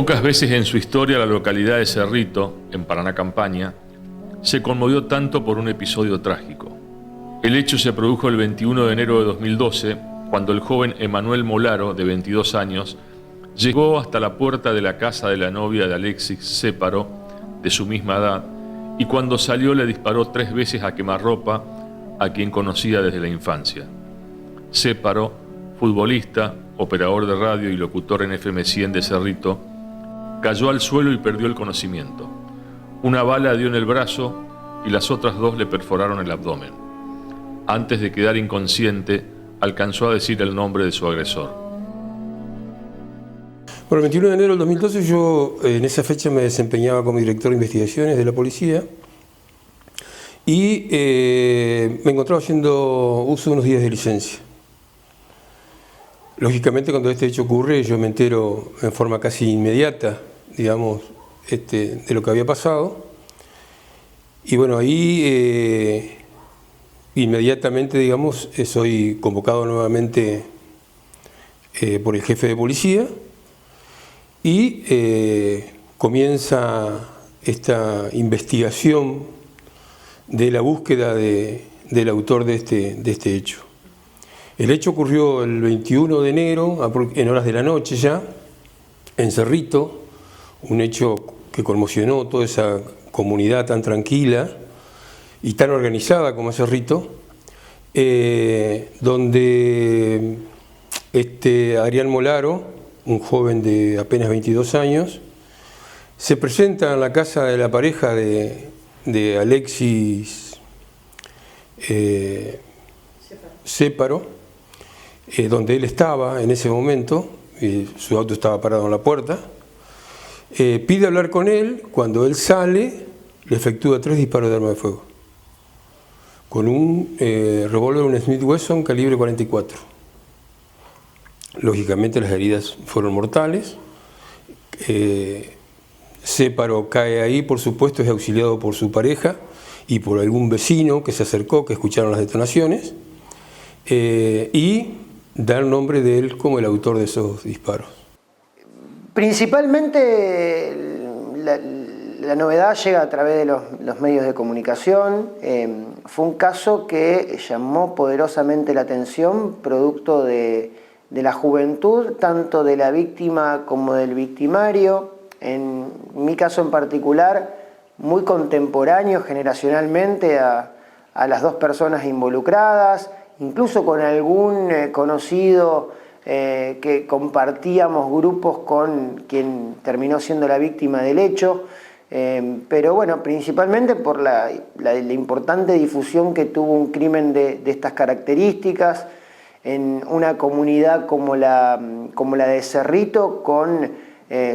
Pocas veces en su historia la localidad de Cerrito, en Paraná Campaña, se conmovió tanto por un episodio trágico. El hecho se produjo el 21 de enero de 2012, cuando el joven Emanuel Molaro, de 22 años, llegó hasta la puerta de la casa de la novia de Alexis Séparo, de su misma edad, y cuando salió le disparó 3 veces a quemarropa a quien conocía desde la infancia. Séparo, futbolista, operador de radio y locutor en FM 100 de Cerrito, cayó al suelo y perdió el conocimiento. Una bala dio en el brazo y las otras 2 le perforaron el abdomen. Antes de quedar inconsciente, alcanzó a decir el nombre de su agresor. Bueno, el 21 de enero del 2012 yo en esa fecha me desempeñaba como director de investigaciones de la policía y me encontraba haciendo uso de unos días de licencia. Lógicamente, cuando este hecho ocurre, yo me entero en forma casi inmediata, digamos, de lo que había pasado. Y bueno, ahí inmediatamente, digamos, soy convocado nuevamente por el jefe de policía y comienza esta investigación de la búsqueda del autor de este hecho. El hecho ocurrió el 21 de enero, en horas de la noche ya, en Cerrito, un hecho que conmocionó toda esa comunidad tan tranquila y tan organizada como es Cerrito, donde Adrián Molaro, un joven de apenas 22 años, se presenta en la casa de la pareja de Alexis Séparo, donde él estaba en ese momento, su auto estaba parado en la puerta, pide hablar con él. Cuando él sale, le efectúa 3 disparos de arma de fuego, con un revólver, un Smith Wesson calibre 44. Lógicamente las heridas fueron mortales. Séparo cae ahí, por supuesto, es auxiliado por su pareja y por algún vecino que se acercó, que escucharon las detonaciones, y da el nombre de él como el autor de esos disparos. Principalmente la novedad llega a través de los medios de comunicación. Fue un caso que llamó poderosamente la atención, producto de la juventud, tanto de la víctima como del victimario. En mi caso en particular, muy contemporáneo generacionalmente a las 2 personas involucradas, incluso con algún conocido que compartíamos grupos con quien terminó siendo la víctima del hecho, pero bueno, principalmente por la importante difusión que tuvo un crimen de estas características en una comunidad como la de Cerrito, con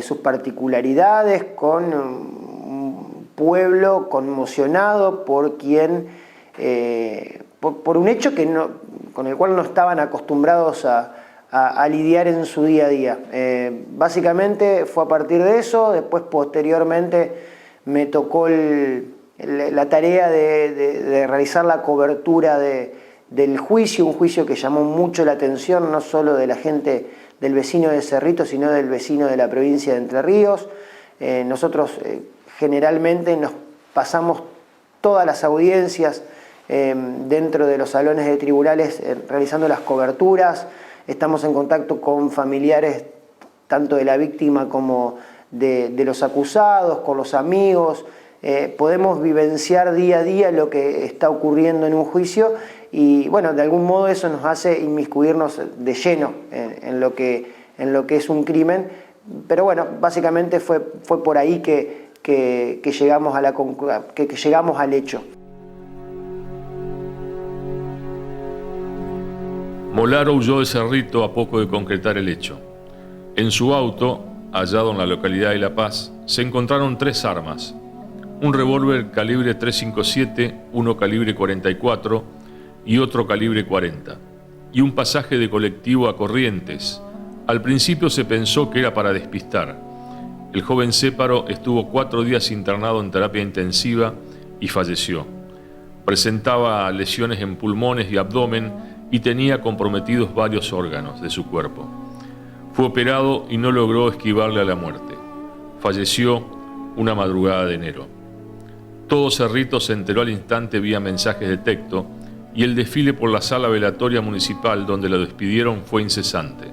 sus particularidades, con un pueblo conmocionado por quien... por un hecho con el cual no estaban acostumbrados a lidiar en su día a día. Básicamente fue a partir de eso. Después, posteriormente, me tocó la tarea de realizar la cobertura del juicio, un juicio que llamó mucho la atención, no solo de la gente del vecino de Cerrito, sino del vecino de la provincia de Entre Ríos. Nosotros generalmente nos pasamos todas las audiencias dentro de los salones de tribunales realizando las coberturas. Estamos en contacto con familiares tanto de la víctima como de los acusados, con los amigos. Podemos vivenciar día a día lo que está ocurriendo en un juicio y bueno, de algún modo eso nos hace inmiscuirnos de lleno en lo que es un crimen. Pero bueno, básicamente fue por ahí que llegamos al hecho. Molaro huyó de Cerrito a poco de concretar el hecho. En su auto, hallado en la localidad de La Paz, se encontraron 3 armas: un revólver calibre .357, uno calibre 44 y otro calibre 40, y un pasaje de colectivo a Corrientes. Al principio se pensó que era para despistar. El joven Séparo estuvo 4 días internado en terapia intensiva y falleció. Presentaba lesiones en pulmones y abdomen y tenía comprometidos varios órganos de su cuerpo. Fue operado y no logró esquivarle a la muerte. falleció una madrugada de enero. Todo Cerrito se enteró al instante vía mensajes de texto y el desfile por la sala velatoria municipal donde lo despidieron fue incesante.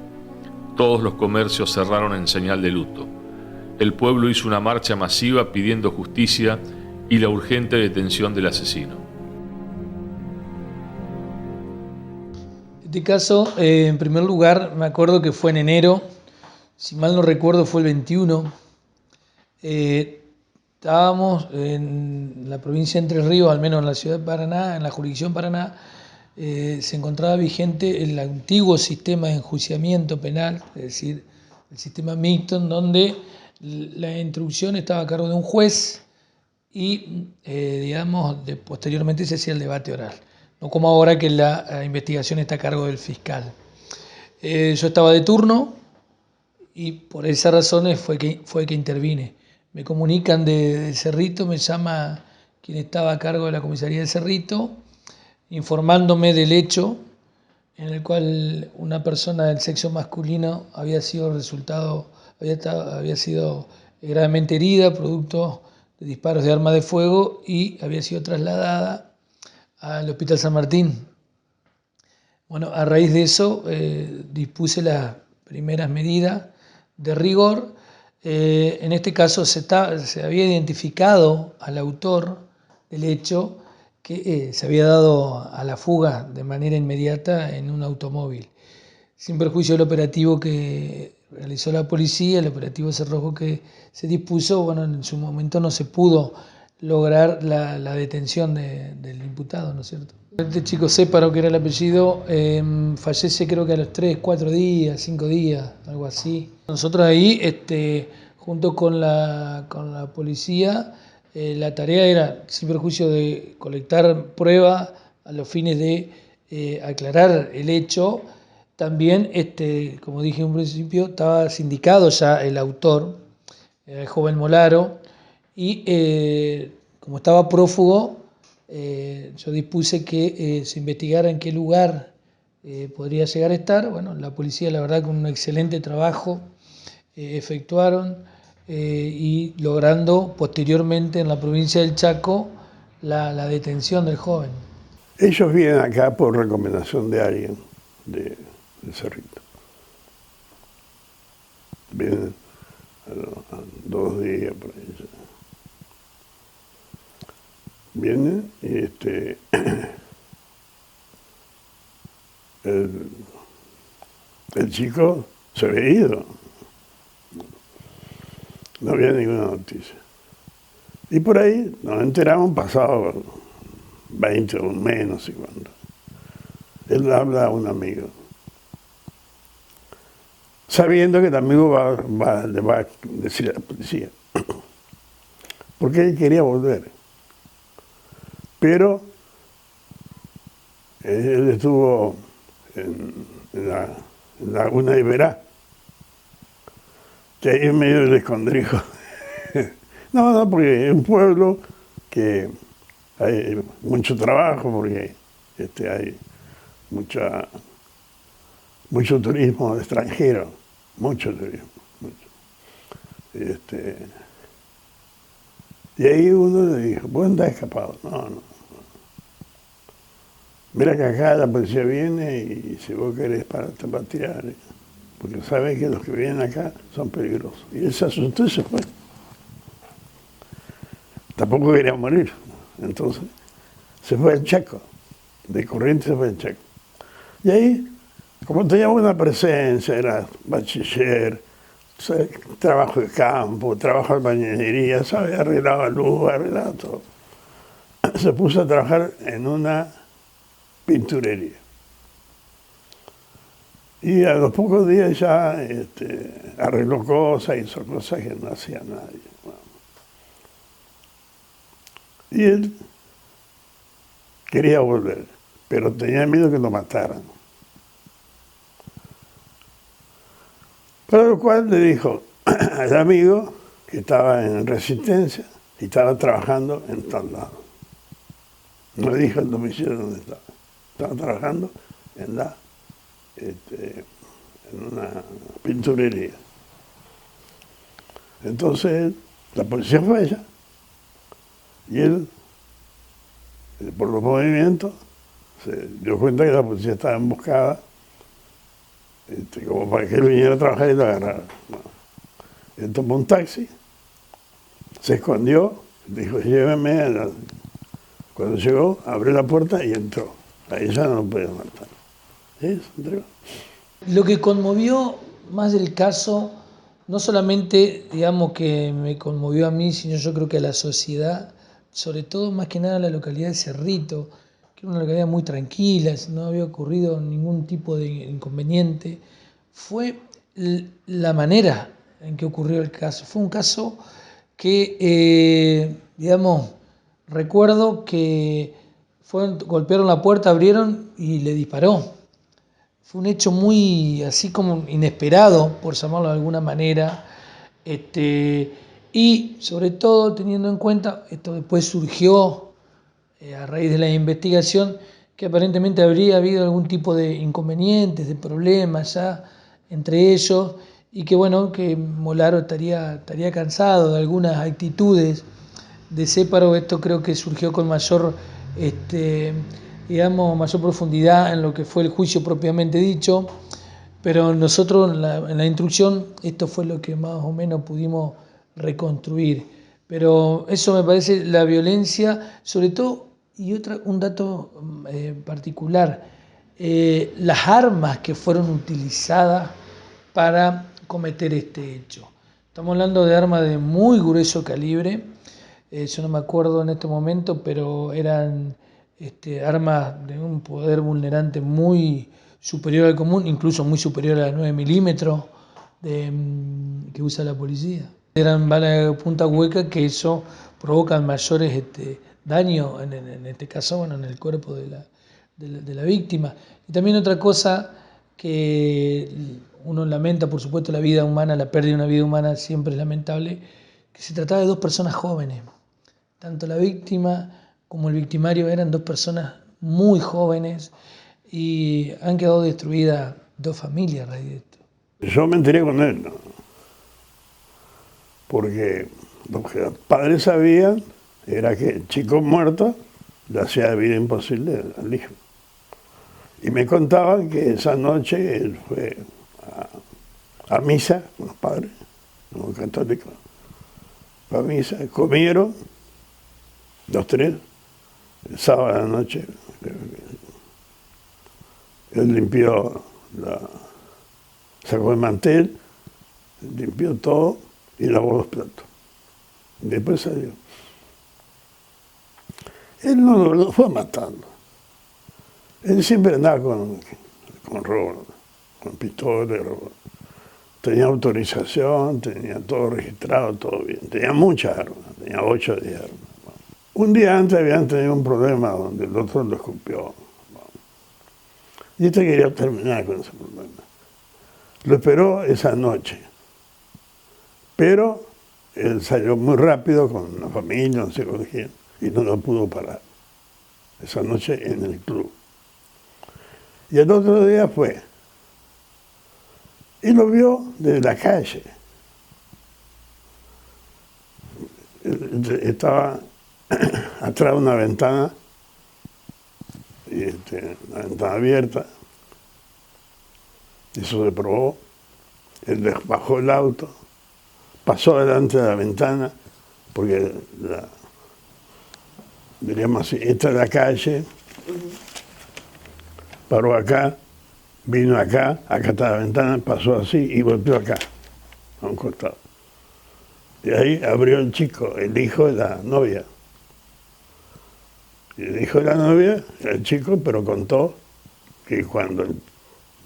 Todos los comercios cerraron en señal de luto. El pueblo hizo una marcha masiva pidiendo justicia y la urgente detención del asesino. En este caso, en primer lugar, me acuerdo que fue en enero, si mal no recuerdo fue el 21. Estábamos en la provincia de Entre Ríos, al menos en la ciudad de Paraná, en la jurisdicción Paraná, se encontraba vigente el antiguo sistema de enjuiciamiento penal, es decir, el sistema mixto, en donde la instrucción estaba a cargo de un juez y, posteriormente se hacía el debate oral. No como ahora que la investigación está a cargo del fiscal. Yo estaba de turno y por esas razones fue que intervine. Me comunican de Cerrito, me llama quien estaba a cargo de la comisaría de Cerrito, informándome del hecho en el cual una persona del sexo masculino había sido gravemente herida, producto de disparos de arma de fuego, y había sido trasladada al Hospital San Martín. Bueno, a raíz de eso dispuse las primeras medidas de rigor. En este caso se había identificado al autor del hecho, que se había dado a la fuga de manera inmediata en un automóvil. Sin perjuicio del operativo que realizó la policía, el operativo cerrojo que se dispuso, bueno, en su momento no se pudo lograr la detención del imputado, ¿no es cierto? Este chico Céparo, que era el apellido, fallece creo que a los 3, 4 días, 5 días, algo así. Nosotros ahí, junto con la policía, la tarea era, sin perjuicio de colectar pruebas a los fines de aclarar el hecho. También, como dije en un principio, estaba sindicado ya el autor, el joven Molaro, y como estaba prófugo, yo dispuse que se investigara en qué lugar podría llegar a estar. Bueno, la policía, la verdad, con un excelente trabajo efectuaron, y logrando posteriormente en la provincia del Chaco la detención del joven. Ellos vienen acá por recomendación de alguien de Cerrito. Vienen a 2 días por ahí. Vienen y el chico se había ido. No había ninguna noticia. Y por ahí nos enteramos pasado 20 o menos, no sé cuándo. Él habla a un amigo, sabiendo que el amigo le va a decir a la policía, porque él quería volver. Pero él estuvo en la Laguna de Iberá, que ahí en medio del escondrijo. No, porque es un pueblo que hay mucho trabajo, porque hay mucho turismo extranjero, mucho turismo. Y ahí uno le dijo, ¿vos andás escapado? No. Mira que acá la policía viene y si vos querés te va a tirar, porque sabés que los que vienen acá son peligrosos. Y él se asustó y se fue. Tampoco quería morir. Entonces se fue al Chaco, de Corrientes se fue al Chaco. Y ahí, como tenía buena presencia, era bachiller, trabajo de campo, trabajo de albañilería, ¿sabes? Arreglaba luz, arreglaba todo. Se puso a trabajar en una pinturería. Y a los pocos días ya arregló cosas, hizo cosas que no hacía nadie. Bueno. Y él quería volver, pero tenía miedo que lo mataran. Para lo cual le dijo al amigo que estaba en Resistencia y estaba trabajando en tal lado. No le dijo el domicilio donde estaba. Estaba trabajando en una pinturería. Entonces la policía fue allá y él, por los movimientos, se dio cuenta que la policía estaba emboscada, como para que él viniera a trabajar y lo agarrara. No. Él tomó un taxi, se escondió, dijo, lléveme. Cuando llegó, abrió la puerta y entró. Ahí ya no lo podían matar. ¿Sí? Se entregó. Lo que conmovió más del caso, no solamente, digamos, que me conmovió a mí, sino yo creo que a la sociedad, sobre todo, más que nada, a la localidad de Cerrito, que era una localidad muy tranquila, no había ocurrido ningún tipo de inconveniente, fue la manera en que ocurrió el caso. Fue un caso que, digamos, recuerdo que golpearon la puerta, abrieron y le disparó. Fue un hecho muy así como inesperado, por llamarlo de alguna manera, y sobre todo teniendo en cuenta, esto después surgió a raíz de la investigación, que aparentemente habría habido algún tipo de inconvenientes, de problemas ya entre ellos, y que bueno, que Molaro estaría cansado de algunas actitudes de Séparo. Esto creo que surgió con mayor, mayor profundidad en lo que fue el juicio propiamente dicho, pero nosotros en la instrucción esto fue lo que más o menos pudimos reconstruir. Pero eso me parece, la violencia, sobre todo, y un dato particular, las armas que fueron utilizadas para cometer este hecho. Estamos hablando de armas de muy grueso calibre, yo no me acuerdo en este momento, pero eran armas de un poder vulnerante muy superior al común, incluso muy superior a 9 milímetros que usa la policía. Eran balas de punta hueca que eso provocan mayores daños, en este caso, bueno, en el cuerpo de la víctima. Y también otra cosa que uno lamenta, por supuesto, la vida humana, la pérdida de una vida humana siempre es lamentable, que se trataba de dos personas jóvenes. Tanto la víctima como el victimario eran dos personas muy jóvenes y han quedado destruidas dos familias a raíz de esto. Yo me enteré con él, ¿no? Porque lo que los padres sabían era que el chico muerto le hacía la vida imposible al hijo. Y me contaban que esa noche él fue a misa con los padres, como católicos, fue a misa, comieron, los tres, el sábado a la noche, él limpió, sacó el mantel, limpió todo y lavó los platos. Y después salió. Él no lo fue matando. Él siempre andaba con robo, con pistola, robo. Tenía autorización, tenía todo registrado, todo bien. Tenía muchas armas, tenía 8 o 10 armas. Un día antes habían tenido un problema donde el otro lo escupió. Y este quería terminar con ese problema. Lo esperó esa noche. Pero él salió muy rápido con la familia, no sé con quién, y no lo pudo parar. Esa noche en el club. Y el otro día fue. Y lo vio desde la calle. Estaba atrás de una ventana, y una ventana abierta. Eso se probó. Él bajó el auto, pasó delante de la ventana, porque diríamos así, esta es la calle, paró acá, vino acá está la ventana, pasó así y volvió acá, a un costado. Y ahí abrió el chico, el hijo de la novia. Y el hijo de la novia era el chico, pero contó que cuando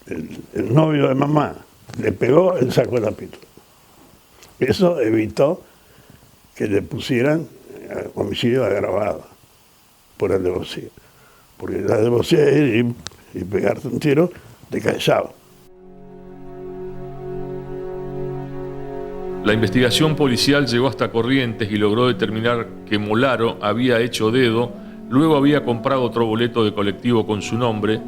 el novio de mamá le pegó, él sacó la pistola. Eso evitó que le pusieran homicidio agravado por alevosía. Porque la alevosía es ir y pegarte un tiro de callado. La investigación policial llegó hasta Corrientes y logró determinar que Molaro había hecho dedo, luego había comprado otro boleto de colectivo con su nombre,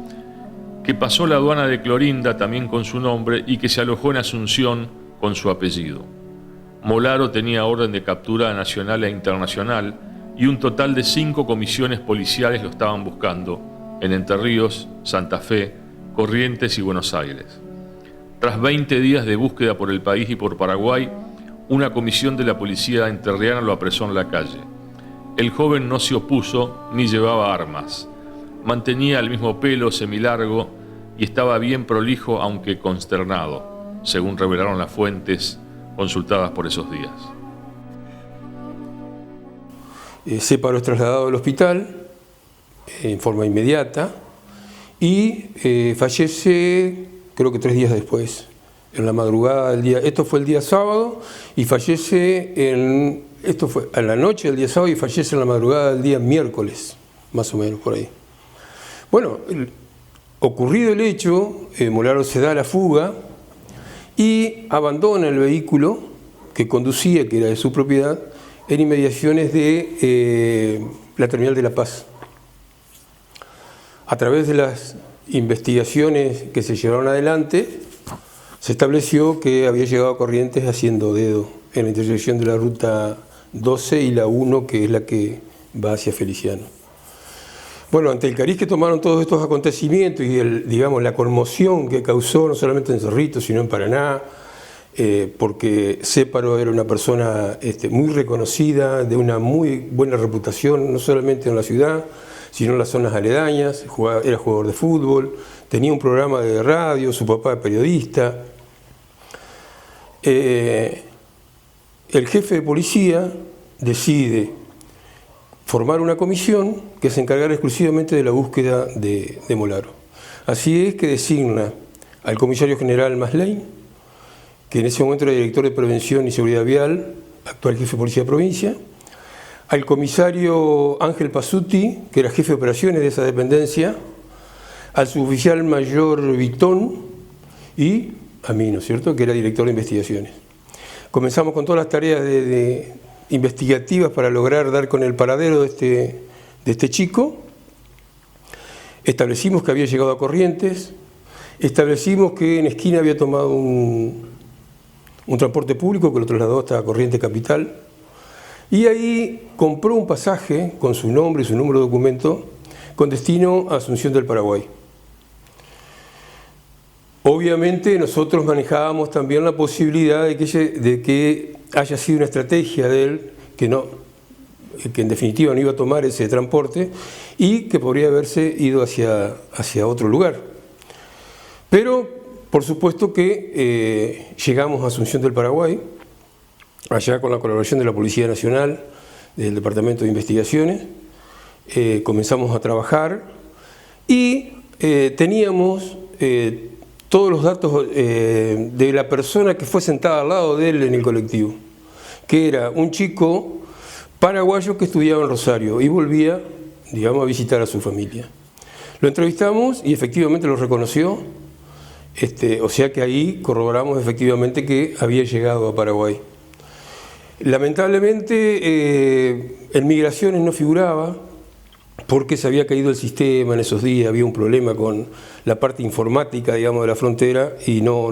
que pasó la aduana de Clorinda también con su nombre y que se alojó en Asunción con su apellido. Molaro tenía orden de captura nacional e internacional y un total de 5 comisiones policiales lo estaban buscando en Entre Ríos, Santa Fe, Corrientes y Buenos Aires. Tras 20 días de búsqueda por el país y por Paraguay, una comisión de la policía entrerriana lo apresó en la calle. El joven no se opuso ni llevaba armas. Mantenía el mismo pelo semilargo y estaba bien prolijo aunque consternado, según revelaron las fuentes consultadas por esos días. Séparo es trasladado al hospital en forma inmediata y fallece, creo que 3 días después, en la madrugada del día. Esto fue el día sábado y fallece esto fue a la noche del día sábado y fallece en la madrugada del día miércoles, más o menos por ahí. Bueno, ocurrido el hecho, Molaro se da a la fuga y abandona el vehículo que conducía, que era de su propiedad, en inmediaciones de la terminal de La Paz. A través de las investigaciones que se llevaron adelante, se estableció que había llegado a Corrientes haciendo dedo en la intersección de la ruta 12 y la 1, que es la que va hacia Feliciano. Bueno, ante el cariz que tomaron todos estos acontecimientos y digamos, la conmoción que causó no solamente en Cerritos, sino en Paraná, porque Séparo era una persona muy reconocida, de una muy buena reputación, no solamente en la ciudad, sino en las zonas aledañas, era jugador de fútbol, tenía un programa de radio, su papá era periodista. El jefe de policía decide formar una comisión que se encargara exclusivamente de la búsqueda de Molaro. Así es que designa al comisario general Maslany, que en ese momento era director de Prevención y Seguridad Vial, actual jefe de Policía de Provincia, al comisario Ángel Pasuti, que era jefe de operaciones de esa dependencia, al suboficial mayor Vitón y a mí, ¿no es cierto?, que era director de investigaciones. Comenzamos con todas las tareas investigativas para lograr dar con el paradero de este chico. Establecimos que había llegado a Corrientes, establecimos que en esquina había tomado un transporte público que lo trasladó hasta Corrientes Capital, y ahí compró un pasaje con su nombre y su número de documento con destino a Asunción del Paraguay. Obviamente nosotros manejábamos también la posibilidad de que haya sido una estrategia de él, que en definitiva no iba a tomar ese transporte y que podría haberse ido hacia otro lugar. Pero por supuesto que llegamos a Asunción del Paraguay, allá con la colaboración de la Policía Nacional, del Departamento de Investigaciones, comenzamos a trabajar y teníamos todos los datos de la persona que fue sentada al lado de él en el colectivo, que era un chico paraguayo que estudiaba en Rosario y volvía, digamos, a visitar a su familia. Lo entrevistamos y efectivamente lo reconoció, o sea que ahí corroboramos efectivamente que había llegado a Paraguay. Lamentablemente en Migraciones no figuraba, porque se había caído el sistema en esos días, había un problema con la parte informática, digamos, de la frontera y no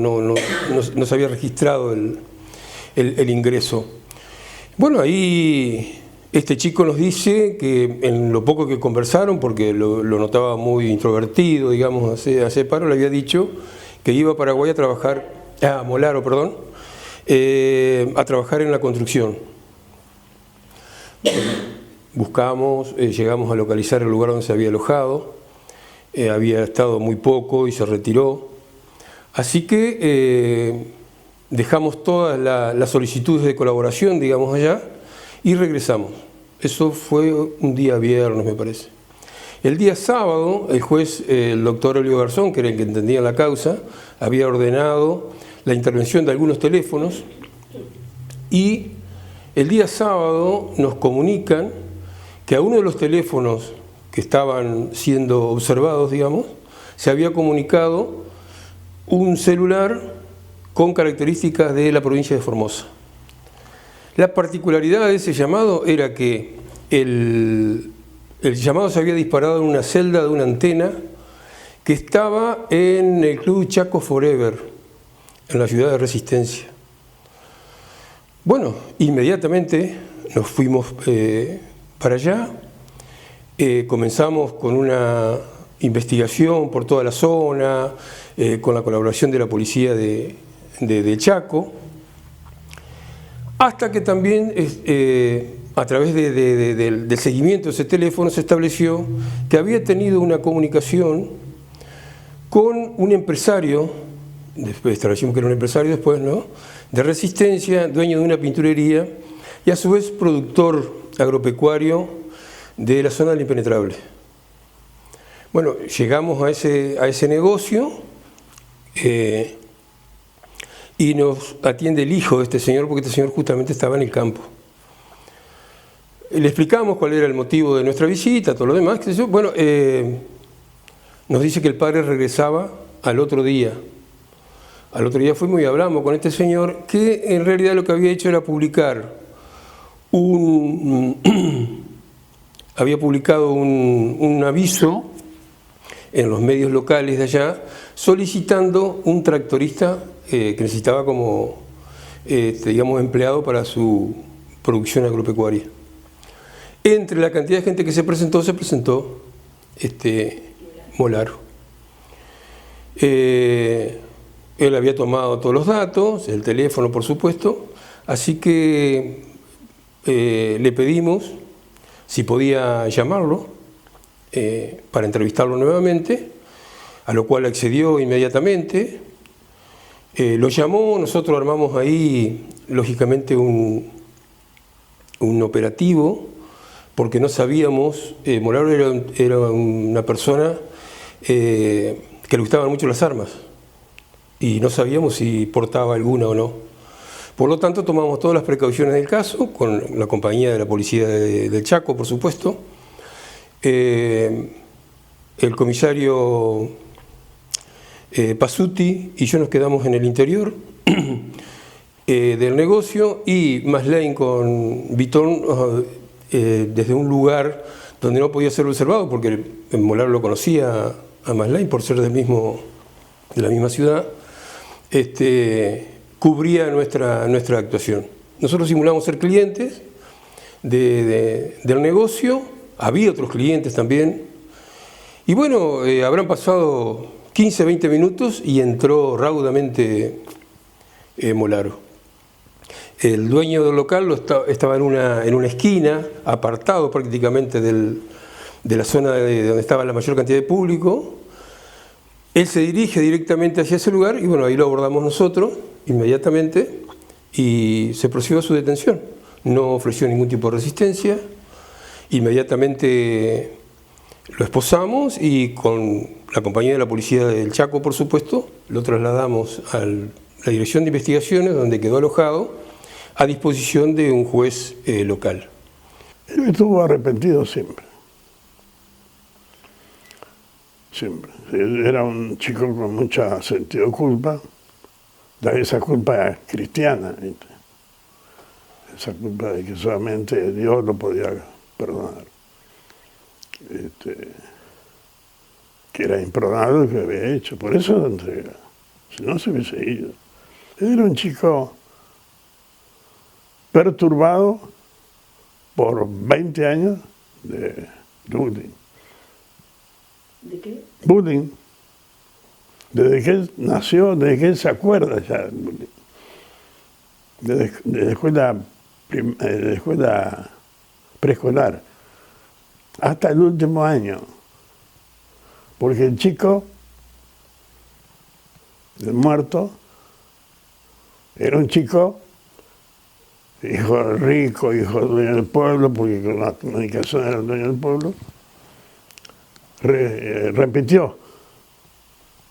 se había registrado el ingreso. Bueno, ahí este chico nos dice que en lo poco que conversaron, porque lo notaba muy introvertido, digamos, a Séparo, le había dicho que iba a Paraguay a trabajar, a Molaro, perdón, a trabajar en la construcción. Buscamos, llegamos a localizar el lugar donde se había alojado, había estado muy poco y se retiró. Así que dejamos todas las solicitudes de colaboración, digamos, allá y regresamos. Eso fue un día viernes, me parece. El día sábado, el juez, el doctor Elio Garzón, que era el que entendía la causa, había ordenado la intervención de algunos teléfonos y el día sábado nos comunican que a uno de los teléfonos que estaban siendo observados, digamos, se había comunicado un celular con características de la provincia de Formosa. La particularidad de ese llamado era que el llamado se había disparado en una celda de una antena que estaba en el Club Chaco Forever, en la ciudad de Resistencia. Bueno, inmediatamente nos fuimos para allá, comenzamos con una investigación por toda la zona, con la colaboración de la policía de Chaco, hasta que también a través del seguimiento de ese teléfono se estableció que había tenido una comunicación con un empresario, después establecimos que era un empresario después, ¿no?, de Resistencia, dueño de una pinturería y a su vez productor agropecuario de la zona del Impenetrable. Bueno, llegamos a ese negocio y nos atiende el hijo de este señor, porque este señor justamente estaba en el campo. Le explicamos cuál era el motivo de nuestra visita, todo lo demás. Bueno, nos dice que el padre regresaba al otro día. Al otro día fuimos y hablamos con este señor, que en realidad lo que había hecho era había publicado un aviso en los medios locales de allá, solicitando un tractorista que necesitaba como, digamos, empleado para su producción agropecuaria. Entre la cantidad de gente que se presentó Molaro. Él había tomado todos los datos, el teléfono por supuesto, así que le pedimos si podía llamarlo para entrevistarlo nuevamente, a lo cual accedió inmediatamente. Lo llamó, nosotros armamos ahí lógicamente un operativo, porque no sabíamos, Molaro era una persona que le gustaban mucho las armas, y no sabíamos si portaba alguna o no. Por lo tanto, tomamos todas las precauciones del caso, con la compañía de la policía del Chaco, por supuesto. El comisario Pasuti y yo nos quedamos en el interior del negocio, y Maslany con Vitón desde un lugar donde no podía ser observado, porque Molaro lo conocía a Maslany por ser de la misma ciudad, cubría nuestra actuación. Nosotros simulamos ser clientes del negocio, había otros clientes también, y bueno, habrán pasado 15, 20 minutos y entró raudamente Molaro. El dueño del local estaba en una esquina, apartado prácticamente de la zona de donde estaba la mayor cantidad de público. Él se dirige directamente hacia ese lugar y bueno, ahí lo abordamos nosotros inmediatamente y se procedió a su detención. No ofreció ningún tipo de resistencia, inmediatamente lo esposamos y con la compañía de la policía del Chaco, por supuesto, lo trasladamos a la Dirección de Investigaciones, donde quedó alojado a disposición de un juez local. Él estuvo arrepentido siempre. Siempre. Era un chico con mucho sentido de culpa, de esa culpa cristiana, ¿viste? Esa culpa de que solamente Dios lo podía perdonar. Que era imperdonable lo que había hecho, por eso lo entrega, si no se hubiese ido. Él era un chico perturbado por 20 años de bullying. ¿De qué? Bullying. Desde que él nació, desde que él se acuerda ya del bullying. Desde escuela preescolar hasta el último año. Porque el chico, el muerto, era un chico, hijo rico, hijo del dueño del pueblo, porque con la comunicación era el dueño del pueblo, repitió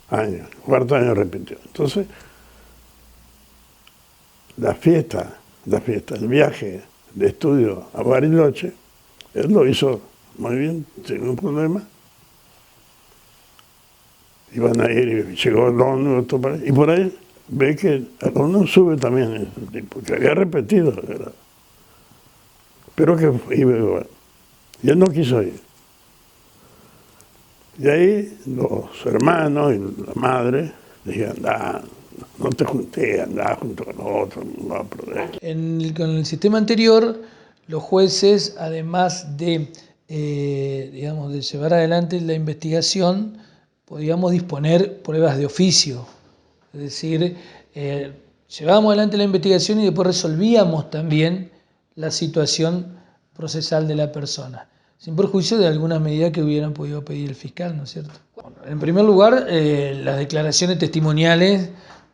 años, cuarto año repitió. Entonces, la fiesta, el viaje de estudio a Bariloche, él lo hizo muy bien, sin ningún problema. Iban a ir y llegó el ONU, y por ahí ve que el ONU sube también ese tipo, que había repetido, ¿verdad? Pero que iba igual. Y él no quiso ir. Y ahí los hermanos y la madre dijeron, no te junté, andá junto con otros, no va a perder. Con el sistema anterior, los jueces, además de, digamos, de llevar adelante la investigación, podíamos disponer pruebas de oficio. Es decir, llevábamos adelante la investigación y después resolvíamos también la situación procesal de la persona, sin perjuicio de algunas medidas que hubieran podido pedir el fiscal, ¿no es cierto? Bueno, en primer lugar, las declaraciones testimoniales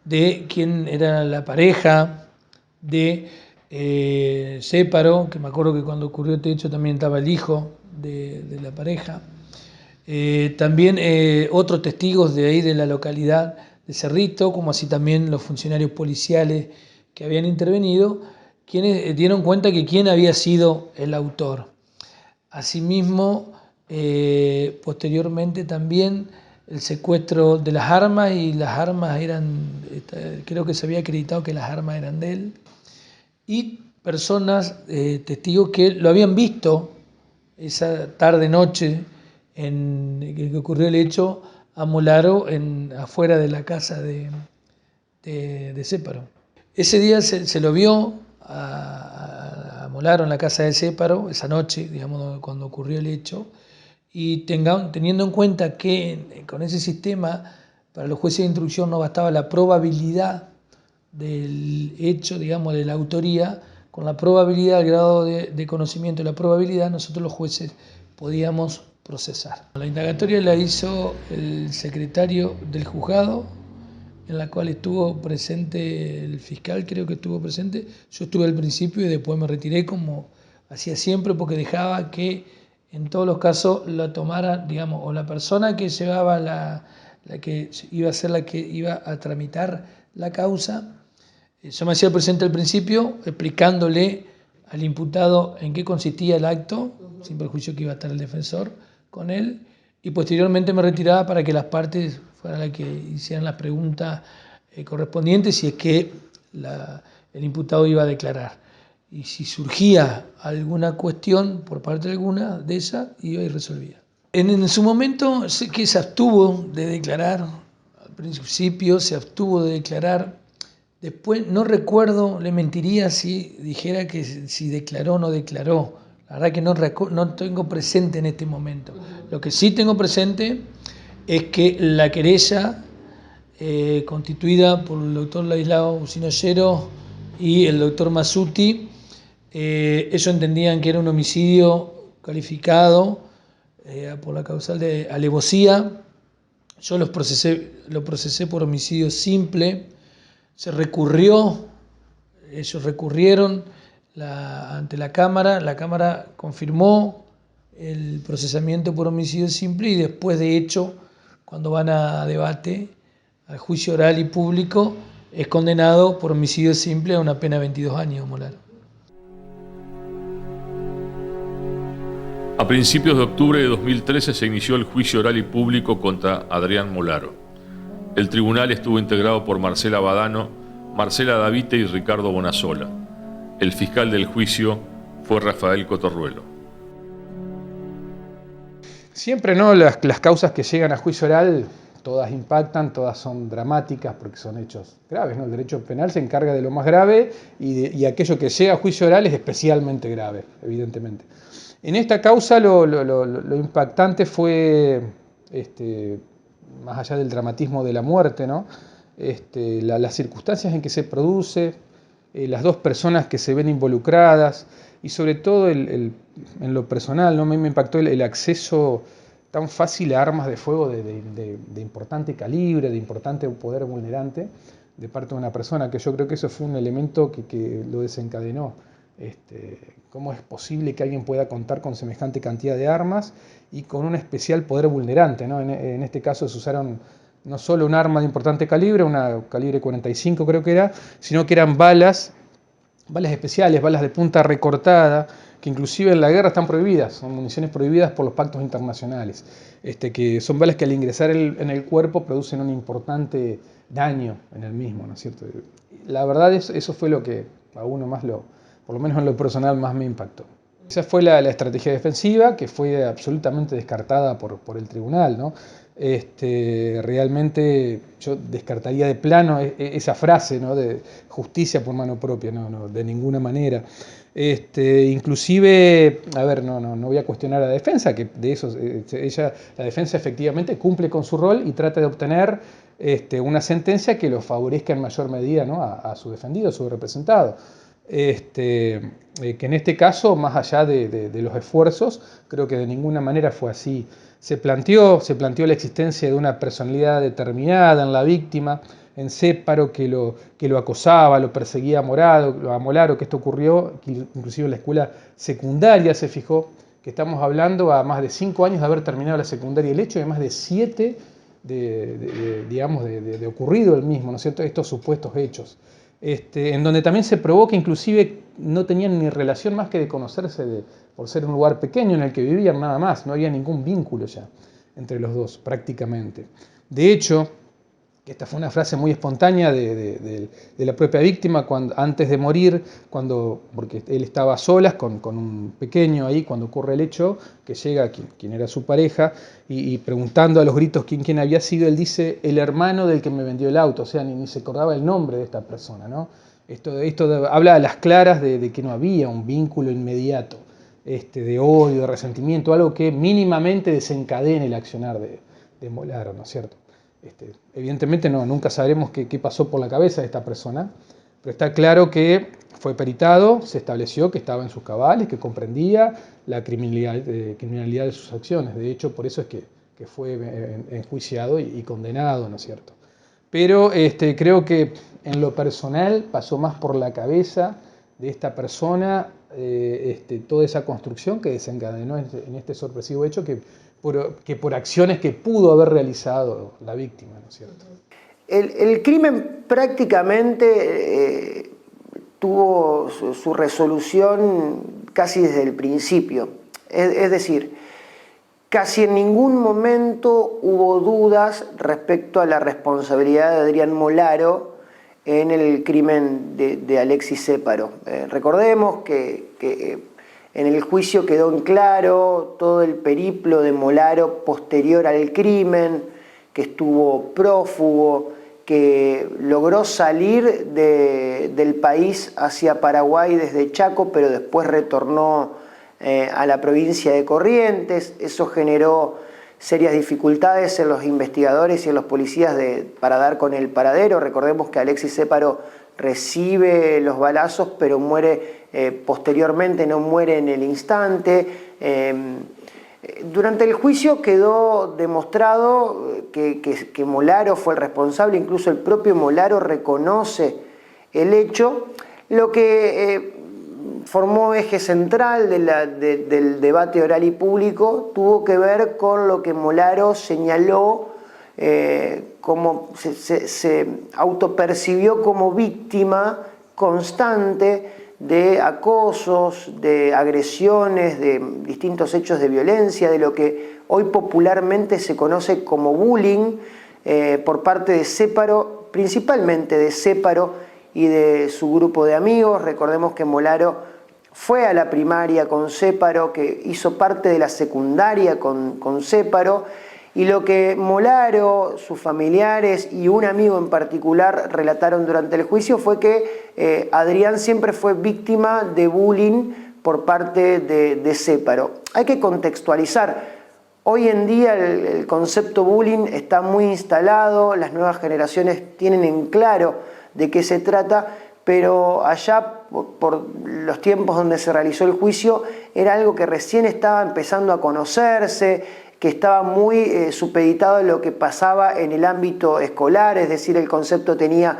de quién era la pareja, de Séparo, que me acuerdo que cuando ocurrió este hecho también estaba el hijo de la pareja. También otros testigos de ahí de la localidad de Cerrito, como así también los funcionarios policiales que habían intervenido, quienes dieron cuenta que quién había sido el autor. Asimismo, posteriormente también el secuestro de las armas, y las armas eran, creo que se había acreditado que las armas eran de él, y personas, testigos que lo habían visto esa tarde-noche en que ocurrió el hecho a Molaro afuera de la casa de Séparo. Ese día se lo vio a Molaro en la casa de Séparo, esa noche, digamos, cuando ocurrió el hecho, y teniendo en cuenta que con ese sistema para los jueces de instrucción no bastaba la probabilidad del hecho, digamos, de la autoría, con la probabilidad, el grado de conocimiento de la probabilidad, nosotros los jueces podíamos procesar. La indagatoria la hizo el secretario del juzgado, en la cual estuvo presente el fiscal, creo que estuvo presente. Yo estuve al principio y después me retiré, como hacía siempre, porque dejaba que en todos los casos la tomara, digamos, o la persona que llevaba la que iba a ser la que iba a tramitar la causa. Yo me hacía presente al principio explicándole al imputado en qué consistía el acto, sin perjuicio que iba a estar el defensor con él, y posteriormente me retiraba para que las partes fueran las que hicieran las preguntas correspondientes, si es que el imputado iba a declarar. Y si surgía alguna cuestión por parte de alguna de esas, iba y resolvía. En su momento sé que se abstuvo de declarar, al principio se abstuvo de declarar. Después no recuerdo, le mentiría si dijera que si declaró o no declaró. La verdad que no tengo presente en este momento. Lo que sí tengo presente es que la querella constituida por el doctor Ladislao Usinoyero y el doctor Masuti, ellos entendían que era un homicidio calificado por la causal de alevosía. Yo lo procesé por homicidio simple. Se recurrió, ellos recurrieron ante la Cámara confirmó el procesamiento por homicidio simple, y después, de hecho, cuando van a debate, al juicio oral y público, es condenado por homicidio simple a una pena de 22 años, Molaro. A principios de octubre de 2013 se inició el juicio oral y público contra Adrián Molaro. El tribunal estuvo integrado por Marcela Badano, Marcela Davite y Ricardo Bonasola. El fiscal del juicio fue Rafael Cotorruelo. Siempre, ¿no? Las causas que llegan a juicio oral, todas impactan, todas son dramáticas porque son hechos graves, ¿no? El derecho penal se encarga de lo más grave y aquello que llega a juicio oral es especialmente grave, evidentemente. En esta causa lo impactante fue, más allá del dramatismo de la muerte, ¿no? Las circunstancias en que se produce, las dos personas que se ven involucradas, y sobre todo en lo personal, ¿no? A mí me impactó el acceso tan fácil a armas de fuego de importante calibre, de importante poder vulnerante, de parte de una persona, que yo creo que eso fue un elemento que lo desencadenó. ¿Cómo es posible que alguien pueda contar con semejante cantidad de armas y con un especial poder vulnerante, ¿no? En este caso se usaron no solo un arma de importante calibre, una calibre 45 creo que era, sino que eran balas especiales, balas de punta recortada, que inclusive en la guerra están prohibidas, son municiones prohibidas por los pactos internacionales, que son balas que al ingresar en el cuerpo producen un importante daño en el mismo, ¿no es cierto? La verdad eso fue lo que a uno más por lo menos en lo personal, más me impactó. Esa fue la estrategia defensiva, que fue absolutamente descartada por el tribunal, ¿no? Realmente yo descartaría de plano esa frase, ¿no?, de justicia por mano propia, no, de ninguna manera. Inclusive, a ver, no voy a cuestionar a la defensa, que de eso, la defensa efectivamente cumple con su rol y trata de obtener una sentencia que lo favorezca en mayor medida, ¿no?, a su defendido, a su representado. Que en este caso, más allá de los esfuerzos, creo que de ninguna manera fue así. Se planteó la existencia de una personalidad determinada en la víctima, en Céparo, que lo acosaba, lo perseguía a Molaro, que esto ocurrió, que inclusive en la escuela secundaria se fijó, que estamos hablando a más de 5 años de haber terminado la secundaria, el hecho de más de 7 de ocurrido el mismo, ¿no es cierto?, estos supuestos hechos. En donde también se probó que inclusive no tenían ni relación más que de conocerse por ser un lugar pequeño en el que vivían nada más, no había ningún vínculo ya entre los dos prácticamente. De hecho, esta fue una frase muy espontánea de la propia víctima antes de morir, porque él estaba a solas con un pequeño ahí cuando ocurre el hecho, que llega quien era su pareja, y preguntando a los gritos quién había sido, él dice: el hermano del que me vendió el auto, o sea, ni se acordaba el nombre de esta persona, ¿no? Esto habla a las claras de que no había un vínculo inmediato, de odio, de resentimiento, algo que mínimamente desencadene el accionar de Molaro, ¿no es cierto? Evidentemente nunca sabremos qué pasó por la cabeza de esta persona, pero está claro que fue peritado, se estableció que estaba en sus cabales, que comprendía la criminalidad de sus acciones. De hecho, por eso es que fue enjuiciado y condenado, ¿no es cierto? Pero creo que en lo personal pasó más por la cabeza de esta persona toda esa construcción que desencadenó en este sorpresivo hecho que por acciones que pudo haber realizado la víctima, ¿no es cierto? El crimen prácticamente tuvo su resolución casi desde el principio. Es decir, casi en ningún momento hubo dudas respecto a la responsabilidad de Adrián Molaro en el crimen de Alexis Céparo. Recordemos que en el juicio quedó en claro todo el periplo de Molaro posterior al crimen, que estuvo prófugo, que logró salir del país hacia Paraguay desde Chaco, pero después retornó a la provincia de Corrientes. Eso generó serias dificultades en los investigadores y en los policías para dar con el paradero. Recordemos que Alexis Céparo recibe los balazos, pero muere posteriormente, no muere en el instante. Durante el juicio quedó demostrado que Molaro fue el responsable, incluso el propio Molaro reconoce el hecho, lo que formó eje central del debate oral y público tuvo que ver con lo que Molaro señaló como se autopercibió como víctima constante de acosos, de agresiones, de distintos hechos de violencia, de lo que hoy popularmente se conoce como bullying por parte de Céparo, principalmente de Céparo y de su grupo de amigos. Recordemos que Molaro fue a la primaria con Céparo, que hizo parte de la secundaria con Céparo, y lo que Molaro, sus familiares y un amigo en particular relataron durante el juicio fue que Adrián siempre fue víctima de bullying por parte de Céparo. Hay que contextualizar. Hoy en día el concepto bullying está muy instalado, las nuevas generaciones tienen en claro de qué se trata, pero allá por los tiempos donde se realizó el juicio era algo que recién estaba empezando a conocerse, que estaba muy supeditado a lo que pasaba en el ámbito escolar, es decir, el concepto tenía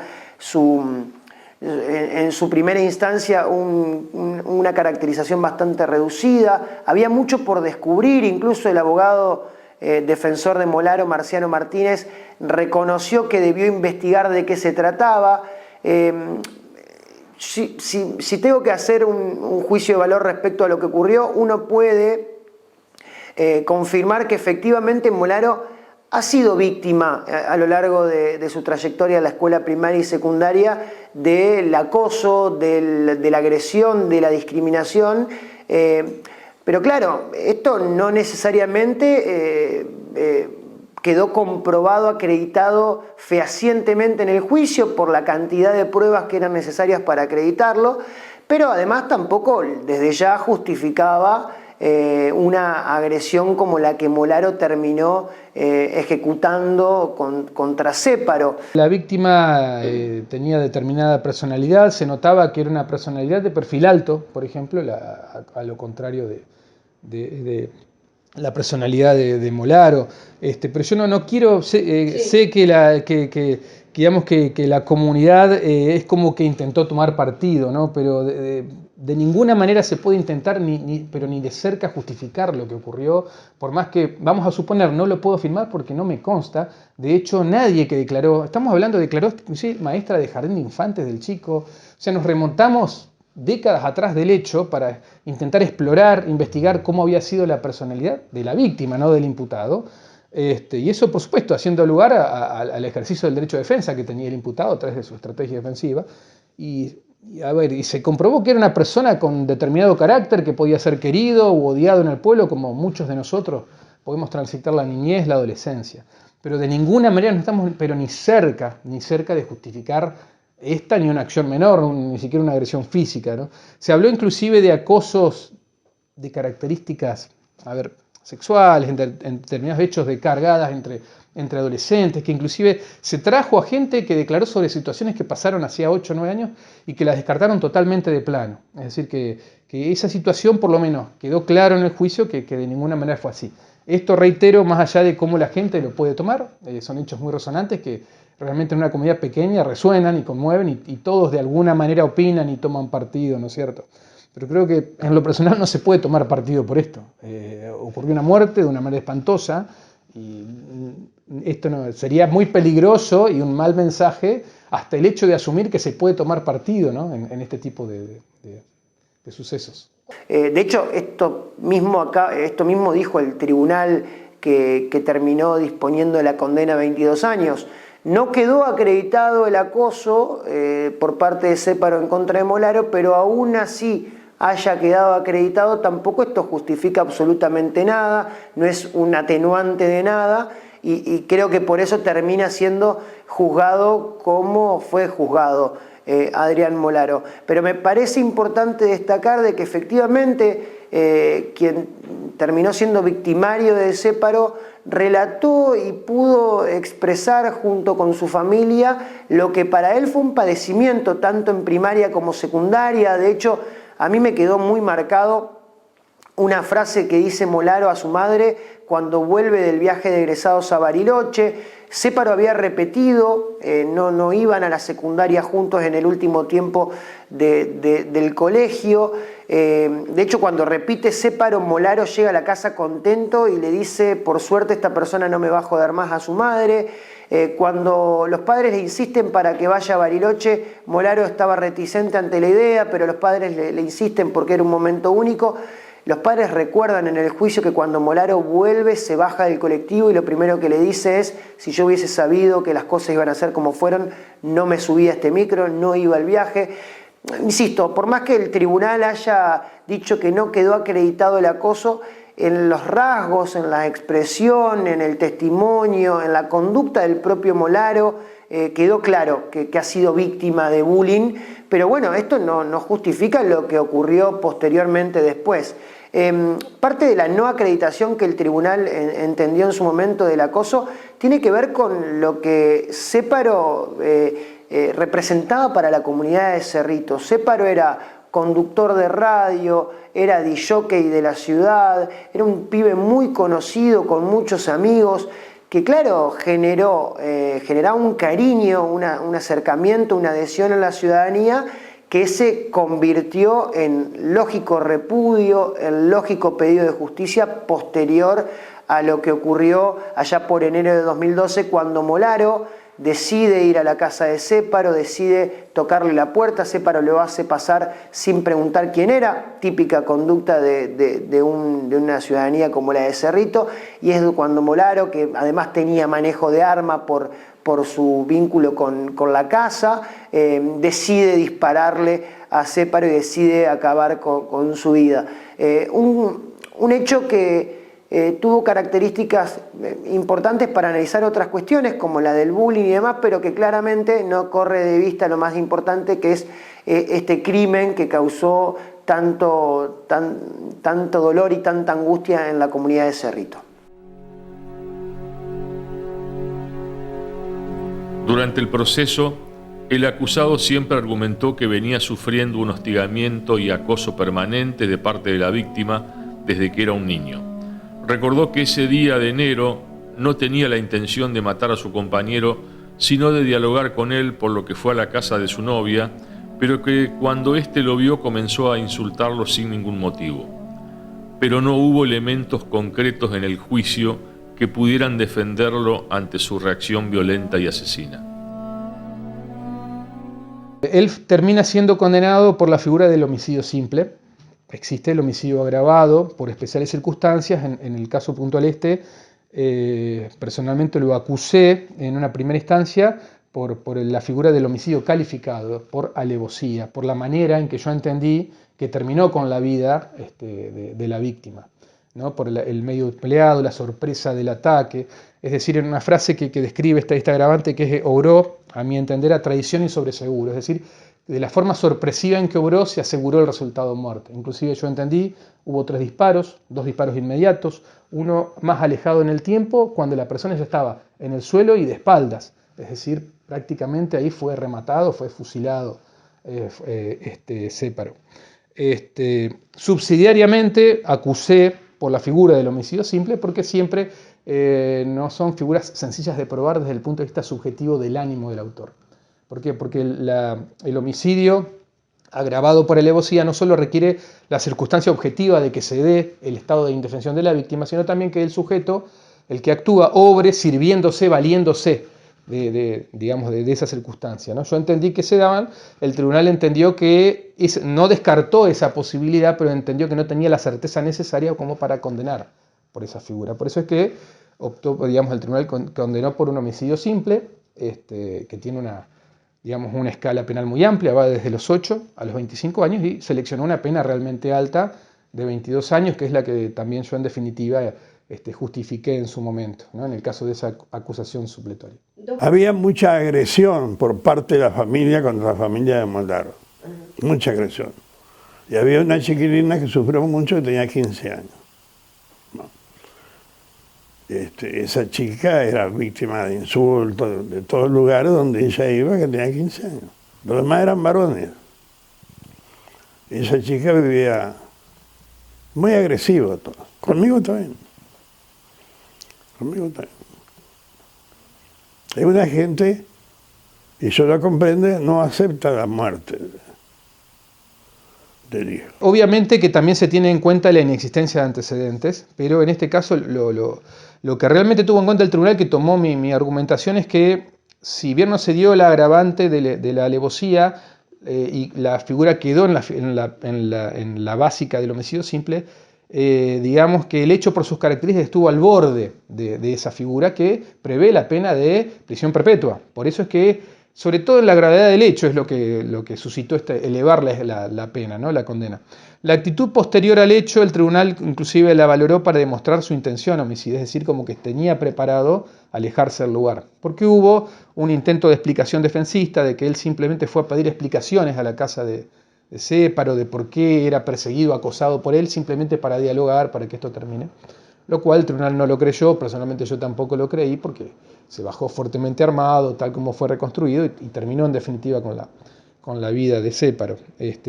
en su primera instancia una caracterización bastante reducida, había mucho por descubrir, incluso el abogado defensor de Molaro, Marciano Martínez, reconoció que debió investigar de qué se trataba. Si tengo que hacer un juicio de valor respecto a lo que ocurrió, uno puede confirmar que efectivamente Molaro ha sido víctima a lo largo de su trayectoria en la escuela primaria y secundaria del acoso, de la agresión, de la discriminación. Pero claro, esto no necesariamente quedó comprobado, acreditado fehacientemente en el juicio por la cantidad de pruebas que eran necesarias para acreditarlo, pero además tampoco desde ya justificaba una agresión como la que Molaro terminó ejecutando contra Céparo. La víctima tenía determinada personalidad, se notaba que era una personalidad de perfil alto, por ejemplo, a lo contrario de la personalidad de Molaro. Pero yo no quiero, sé que digamos que la comunidad es como que intentó tomar partido, ¿no? Pero de ninguna manera se puede intentar, pero ni de cerca justificar lo que ocurrió, por más que, vamos a suponer, no lo puedo afirmar porque no me consta. De hecho, nadie que declaró, estamos hablando, declaró inclusive maestra de jardín de infantes del chico, o sea, nos remontamos décadas atrás del hecho para intentar explorar, investigar cómo había sido la personalidad de la víctima, no del imputado. Y eso, por supuesto, haciendo lugar al ejercicio del derecho de defensa que tenía el imputado a través de su estrategia defensiva. Y se comprobó que era una persona con determinado carácter, que podía ser querido u odiado en el pueblo, como muchos de nosotros podemos transitar la niñez, la adolescencia. Pero de ninguna manera no estamos, pero ni cerca de justificar esta ni una acción menor, ni siquiera una agresión física, ¿no? Se habló inclusive de acosos de características, sexuales, en determinados hechos de cargadas entre adolescentes, que inclusive se trajo a gente que declaró sobre situaciones que pasaron hacía 8 o 9 años y que las descartaron totalmente de plano. Es decir, que esa situación por lo menos quedó claro en el juicio que de ninguna manera fue así. Esto, reitero, más allá de cómo la gente lo puede tomar, son hechos muy resonantes que realmente en una comunidad pequeña resuenan y conmueven y todos de alguna manera opinan y toman partido, ¿no es cierto? Pero creo que en lo personal no se puede tomar partido por esto. Ocurrió una muerte de una manera espantosa y esto sería muy peligroso y un mal mensaje hasta el hecho de asumir que se puede tomar partido, ¿no? en este tipo de sucesos. De hecho, esto mismo dijo el tribunal que terminó disponiendo de la condena a 22 años. No quedó acreditado el acoso por parte de Céparo en contra de Molaro, pero aún así haya quedado acreditado, tampoco esto justifica absolutamente nada, no es un atenuante de nada, y creo que por eso termina siendo juzgado como fue juzgado Adrián Molaro. Pero me parece importante destacar de que efectivamente quien terminó siendo victimario de Céparo relató y pudo expresar junto con su familia lo que para él fue un padecimiento tanto en primaria como secundaria. De hecho, a mí me quedó muy marcado una frase que dice Molaro a su madre cuando vuelve del viaje de egresados a Bariloche. Céparo había repetido, no iban a la secundaria juntos en el último tiempo del colegio. De hecho, cuando repite Céparo, Molaro llega a la casa contento y le dice: por suerte esta persona no me va a joder más, a su madre. Cuando los padres le insisten para que vaya a Bariloche, Molaro estaba reticente ante la idea, pero los padres le insisten porque era un momento único. Los padres recuerdan en el juicio que cuando Molaro vuelve se baja del colectivo y lo primero que le dice es: si yo hubiese sabido que las cosas iban a ser como fueron, no me subía a este micro, no iba al viaje. Insisto, por más que el tribunal haya dicho que no quedó acreditado el acoso, en los rasgos, en la expresión, en el testimonio, en la conducta del propio Molaro, quedó claro que ha sido víctima de bullying, pero bueno, esto no justifica lo que ocurrió posteriormente después. Parte de la no acreditación que el tribunal entendió en su momento del acoso tiene que ver con lo que Céparo representaba para la comunidad de Cerrito. Céparo era conductor de radio, era disjockey de la ciudad, era un pibe muy conocido, con muchos amigos, que claro, generaba un cariño, un acercamiento, una adhesión a la ciudadanía que se convirtió en lógico repudio, en lógico pedido de justicia posterior a lo que ocurrió allá por enero de 2012, cuando Molaro decide ir a la casa de Céparo, decide tocarle la puerta. Céparo lo hace pasar sin preguntar quién era, típica conducta de una ciudadanía como la de Cerrito, y es cuando Molaro, que además tenía manejo de arma por su vínculo con la casa, decide dispararle a Céparo y decide acabar con su vida. Un hecho que tuvo características importantes para analizar otras cuestiones como la del bullying y demás, pero que claramente no corre de vista lo más importante, que es este crimen que causó tanto dolor y tanta angustia en la comunidad de Cerrito. Durante el proceso, el acusado siempre argumentó que venía sufriendo un hostigamiento y acoso permanente de parte de la víctima desde que era un niño. Recordó que ese día de enero no tenía la intención de matar a su compañero, sino de dialogar con él, por lo que fue a la casa de su novia, pero que cuando éste lo vio comenzó a insultarlo sin ningún motivo. Pero no hubo elementos concretos en el juicio que pudieran defenderlo ante su reacción violenta y asesina. Él termina siendo condenado por la figura del homicidio simple. Existe el homicidio agravado por especiales circunstancias. En el caso puntual personalmente lo acusé en una primera instancia por la figura del homicidio calificado, por alevosía, por la manera en que yo entendí que terminó con la vida de la víctima, ¿no? Por el medio empleado, la sorpresa del ataque. Es decir, en una frase que describe esta agravante, que obró, a mi entender, a traición y sobreseguro. Es decir, de la forma sorpresiva en que obró se aseguró el resultado de muerte. Inclusive yo entendí, hubo 3 disparos, 2 disparos inmediatos, uno más alejado en el tiempo, cuando la persona ya estaba en el suelo y de espaldas. Es decir, prácticamente ahí fue rematado, fue fusilado Céparo. Subsidiariamente acusé por la figura del homicidio simple, porque siempre no son figuras sencillas de probar desde el punto de vista subjetivo del ánimo del autor. ¿Por qué? Porque el homicidio agravado por alevosía no solo requiere la circunstancia objetiva de que se dé el estado de indefensión de la víctima, sino también que el sujeto, el que actúa, obre sirviéndose, valiéndose de esa circunstancia, ¿no? Yo entendí que se daban, el tribunal entendió que no descartó esa posibilidad, pero entendió que no tenía la certeza necesaria como para condenar por esa figura. Por eso es que optó, el tribunal condenó por un homicidio simple, que tiene una escala penal muy amplia, va desde los 8 a los 25 años, y seleccionó una pena realmente alta de 22 años, que es la que también yo en definitiva justifiqué en su momento, ¿no? En el caso de esa acusación supletoria. Había mucha agresión por parte de la familia contra la familia de Moldaro, mucha agresión. Y había una chiquilina que sufrió mucho, que tenía 15 años. Esa chica era víctima de insultos de todos los lugares donde ella iba, que tenía 15 años. Los demás eran varones. Esa chica vivía muy agresiva, conmigo también. Conmigo también. Hay una gente, y eso lo comprende, no acepta la muerte del hijo. Obviamente que también se tiene en cuenta la inexistencia de antecedentes, pero en este caso lo que realmente tuvo en cuenta el tribunal, que tomó mi argumentación, es que si bien no se dio la agravante de la alevosía y la figura quedó en la básica del homicidio simple, digamos que el hecho por sus características estuvo al borde de esa figura que prevé la pena de prisión perpetua. Por eso es que, sobre todo en la gravedad del hecho, es lo que suscitó elevar la pena, ¿no? La condena. La actitud posterior al hecho, el tribunal inclusive la valoró para demostrar su intención homicida, es decir, como que tenía preparado alejarse del lugar. Porque hubo un intento de explicación defensista, de que él simplemente fue a pedir explicaciones a la casa de Céparo, de por qué era perseguido, acosado por él, simplemente para dialogar, para que esto termine. Lo cual el tribunal no lo creyó, personalmente yo tampoco lo creí, porque se bajó fuertemente armado, tal como fue reconstruido, y terminó en definitiva con la vida de Céparo.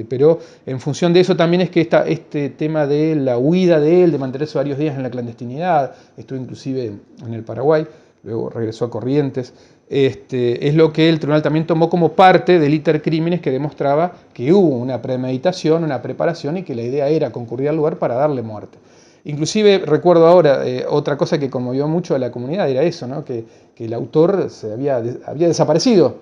Pero en función de eso también es que este tema de la huida de él, de mantenerse varios días en la clandestinidad, estuvo inclusive en el Paraguay, luego regresó a Corrientes, es lo que el tribunal también tomó como parte del iter crímenes, que demostraba que hubo una premeditación, una preparación, y que la idea era concurrir al lugar para darle muerte. Inclusive recuerdo ahora, otra cosa que conmovió mucho a la comunidad era eso, ¿no? que el autor había desaparecido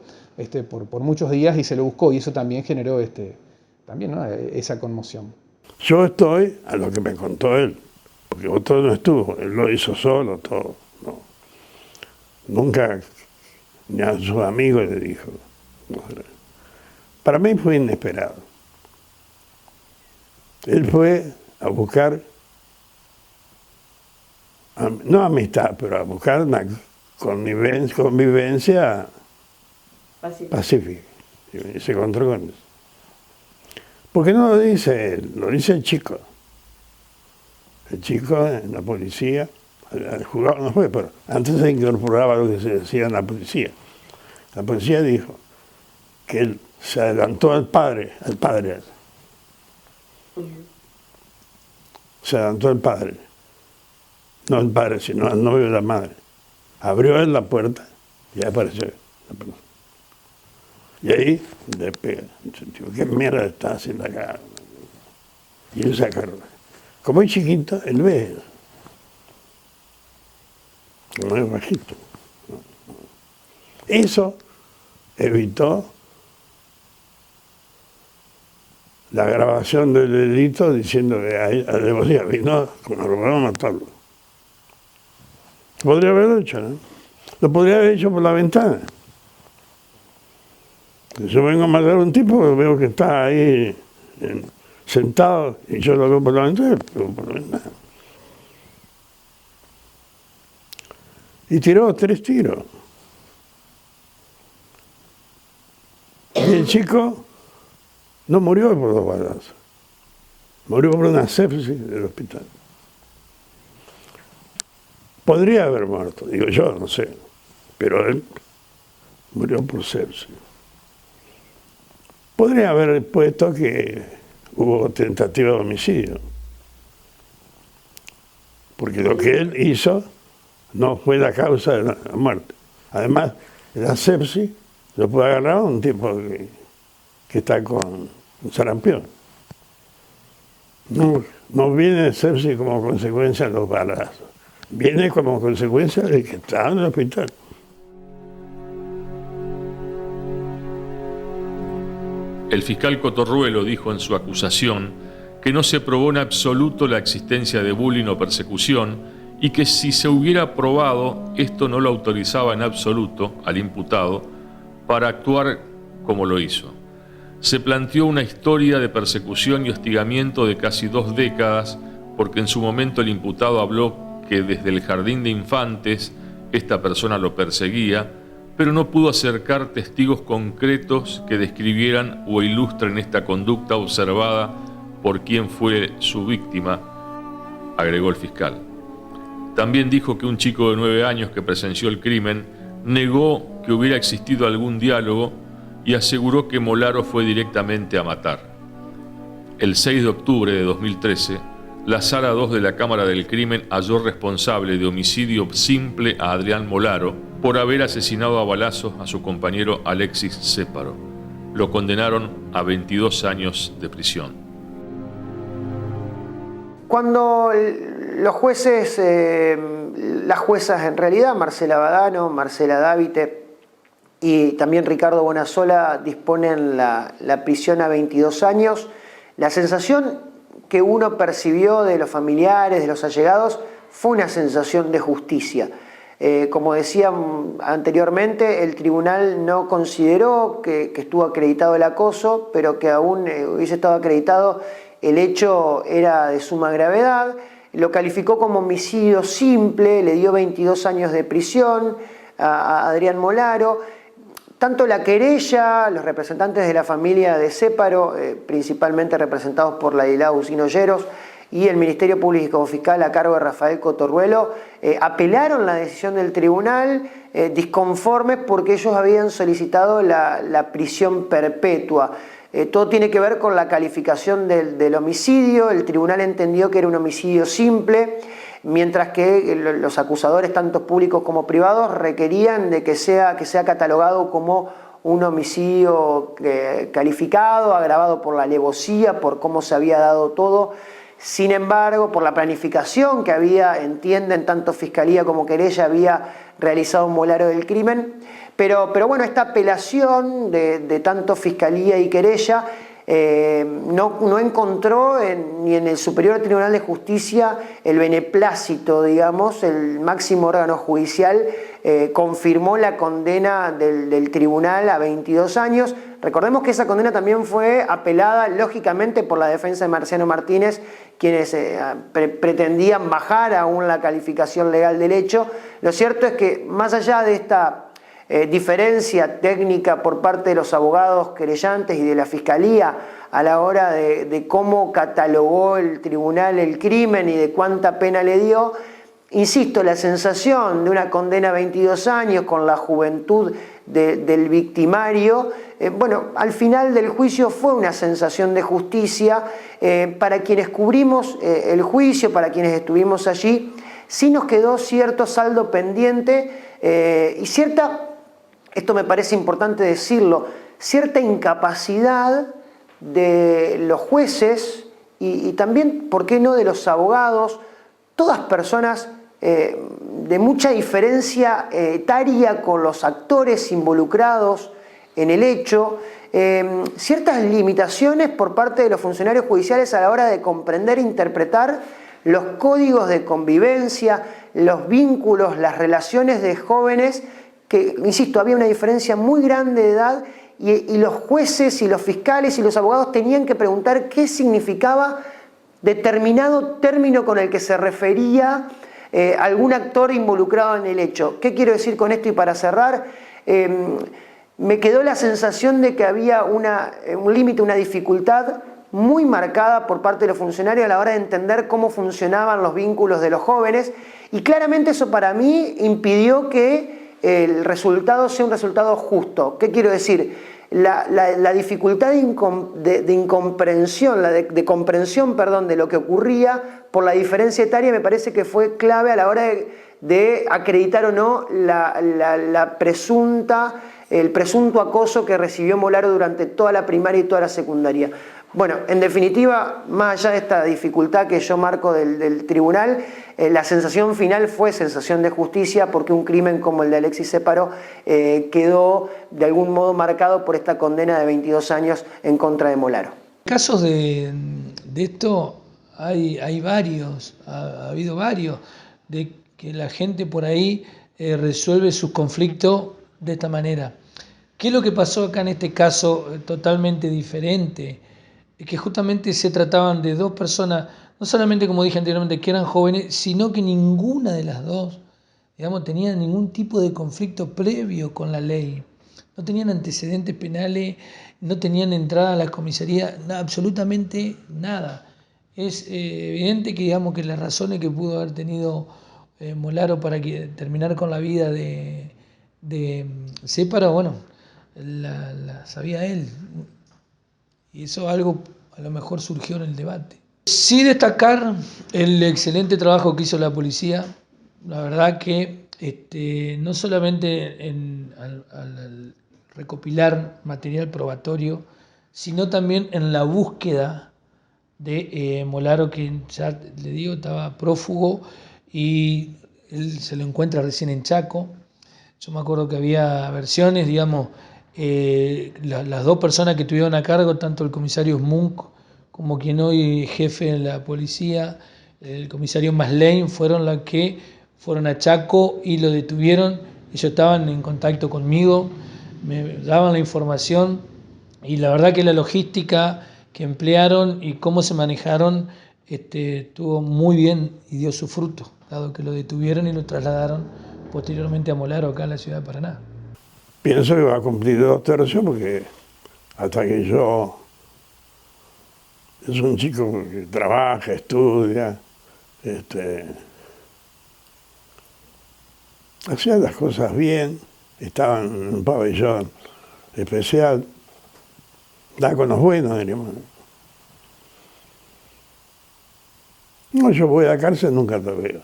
por muchos días y se lo buscó, y eso también generó ¿no? esa conmoción. Yo estoy a lo que me contó él, porque otro no estuvo, él lo hizo solo todo. No. Nunca ni a sus amigos le dijo. No. Para mí fue inesperado. Él fue a buscar no amistad, pero a buscar una convivencia pacífica. Y se encontró con eso. Porque no lo dice él, lo dice el chico. El chico en la policía, jugaba, no fue, pero antes se incorporaba lo que se decía en la policía. La policía dijo que él se adelantó al padre. Se adelantó al padre. No al padre, sino al novio de la madre. Abrió él la puerta y apareció la persona. Y ahí le pega. ¿Qué mierda está haciendo acá? Y él se agarra. Como es chiquito, él ve. Como es bajito. Eso evitó la grabación del delito diciendo que alevosía vino como lo van a matarlo. Podría haberlo hecho, ¿no? Lo podría haber hecho por la ventana. Yo vengo a matar a un tipo, veo que está ahí sentado y yo lo veo por la ventana, Y tiró 3 tiros. Y el chico no murió por los balazos, murió por una sepsis del hospital. Podría haber muerto, digo yo, no sé, pero él murió por sepsis. Podría haber puesto que hubo tentativa de homicidio, porque lo que él hizo no fue la causa de la muerte. Además, la sepsis lo puede agarrar un tipo que está con sarampión. No viene sepsis como consecuencia de los balazos, viene como consecuencia de que está en el hospital. El fiscal Cotorruelo dijo en su acusación que no se probó en absoluto la existencia de bullying o persecución y que si se hubiera probado, esto no lo autorizaba en absoluto al imputado para actuar como lo hizo. Se planteó una historia de persecución y hostigamiento de casi 2 décadas, porque en su momento el imputado habló que desde el jardín de infantes esta persona lo perseguía, pero no pudo acercar testigos concretos que describieran o ilustren esta conducta observada por quien fue su víctima, agregó el fiscal. También dijo que un chico de 9 años que presenció el crimen negó que hubiera existido algún diálogo y aseguró que Molaro fue directamente a matar. El 6 de octubre de 2013, la Sala 2 de la Cámara del Crimen halló responsable de homicidio simple a Adrián Molaro por haber asesinado a balazos a su compañero Alexis Céparo. Lo condenaron a 22 años de prisión. Cuando los jueces, las juezas en realidad, Marcela Badano, Marcela Dávite y también Ricardo Bonasola disponen la prisión a 22 años, la sensación que uno percibió de los familiares, de los allegados, fue una sensación de justicia. Como decía anteriormente, el tribunal no consideró que estuvo acreditado el acoso, pero que aún hubiese estado acreditado el hecho era de suma gravedad, lo calificó como homicidio simple, le dio 22 años de prisión a Adrián Molaro. Tanto la querella, los representantes de la familia de Céparo, principalmente representados por Ladislao Usino Lleros, y el Ministerio Público Fiscal a cargo de Rafael Cotorruelo, apelaron la decisión del tribunal disconformes porque ellos habían solicitado la prisión perpetua. Todo tiene que ver con la calificación del homicidio. El tribunal entendió que era un homicidio simple, mientras que los acusadores, tanto públicos como privados, requerían de que sea catalogado como un homicidio calificado, agravado por la alevosía, por cómo se había dado todo. Sin embargo, por la planificación que entienden tanto Fiscalía como Querella, había realizado Molaro del crimen. Pero bueno, esta apelación de tanto Fiscalía y Querella no encontró ni en el Superior Tribunal de Justicia el beneplácito, digamos, el máximo órgano judicial confirmó la condena del tribunal a 22 años. Recordemos que esa condena también fue apelada, lógicamente, por la defensa de Marciano Martínez, quienes pretendían bajar aún la calificación legal del hecho. Lo cierto es que, más allá de esta diferencia técnica por parte de los abogados querellantes y de la Fiscalía a la hora de cómo catalogó el tribunal el crimen y de cuánta pena le dio, insisto, la sensación de una condena a 22 años con la juventud del victimario, bueno, al final del juicio fue una sensación de justicia. Para quienes cubrimos el juicio, para quienes estuvimos allí, sí nos quedó cierto saldo pendiente y cierta, esto me parece importante decirlo, cierta incapacidad de los jueces y también, ¿por qué no?, de los abogados, todas personas de mucha diferencia etaria con los actores involucrados en el hecho, ciertas limitaciones por parte de los funcionarios judiciales a la hora de comprender e interpretar los códigos de convivencia, los vínculos, las relaciones de jóvenes, que, insisto, había una diferencia muy grande de edad y los jueces y los fiscales y los abogados tenían que preguntar qué significaba determinado término con el que se refería algún actor involucrado en el hecho. ¿Qué quiero decir con esto? Y para cerrar, me quedó la sensación de que había un límite, una dificultad muy marcada por parte de los funcionarios a la hora de entender cómo funcionaban los vínculos de los jóvenes, y claramente eso para mí impidió que el resultado sea un resultado justo. ¿Qué quiero decir? La dificultad de incomprensión, de comprensión, perdón, de lo que ocurría por la diferencia etaria me parece que fue clave a la hora de acreditar o no el presunto acoso que recibió Molaro durante toda la primaria y toda la secundaria. Bueno, en definitiva, más allá de esta dificultad que yo marco del tribunal, la sensación final fue sensación de justicia, porque un crimen como el de Alexis Céparo quedó de algún modo marcado por esta condena de 22 años en contra de Molaro. Casos de esto hay varios, ha habido varios, de que la gente por ahí resuelve sus conflictos de esta manera. ¿Qué es lo que pasó acá en este caso totalmente diferente? Que justamente se trataban de dos personas, no solamente, como dije anteriormente, que eran jóvenes, sino que ninguna de las dos, digamos, tenía ningún tipo de conflicto previo con la ley. No tenían antecedentes penales, no tenían entrada a la comisaría, absolutamente nada. Es evidente que, digamos, que las razones que pudo haber tenido Molaro para terminar con la vida de Céparo, bueno, la sabía él. Y eso algo a lo mejor surgió en el debate. Sí destacar el excelente trabajo que hizo la policía. La verdad que no solamente al recopilar material probatorio, sino también en la búsqueda de Molaro, que ya le digo estaba prófugo y él se lo encuentra recién en Chaco. Yo me acuerdo que había versiones, digamos, las dos personas que tuvieron a cargo, tanto el comisario Munk como quien hoy es jefe de la policía, el comisario Maslany, fueron los que fueron a Chaco y lo detuvieron. Ellos estaban en contacto conmigo, me daban la información, y la verdad que la logística que emplearon y cómo se manejaron estuvo muy bien y dio su fruto, dado que lo detuvieron y lo trasladaron posteriormente a Molaro, acá en la ciudad de Paraná. Pienso que va a cumplir 2 tercios porque hasta que yo... Es un chico que trabaja, estudia, hacía las cosas bien, estaba en un pabellón especial, da con los buenos, diríamos. No, yo voy a la cárcel, nunca te veo,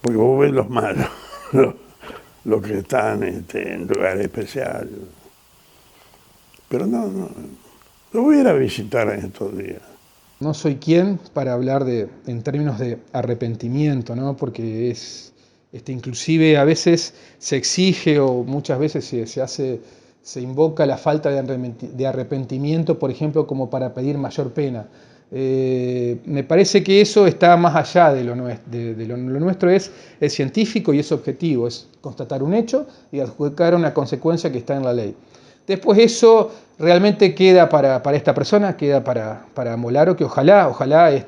porque vos ves los malos, los que están en lugares especiales. Pero no, lo voy a ir a visitar en estos días. No soy quien para hablar en términos de arrepentimiento, ¿no? Porque es inclusive a veces se exige o muchas veces se hace se invoca la falta de arrepentimiento, por ejemplo, como para pedir mayor pena. Me parece que eso está más allá de lo nuestro es científico y es objetivo, es constatar un hecho y adjudicar una consecuencia que está en la ley. Después eso realmente queda para esta persona, queda para Molaro, que ojalá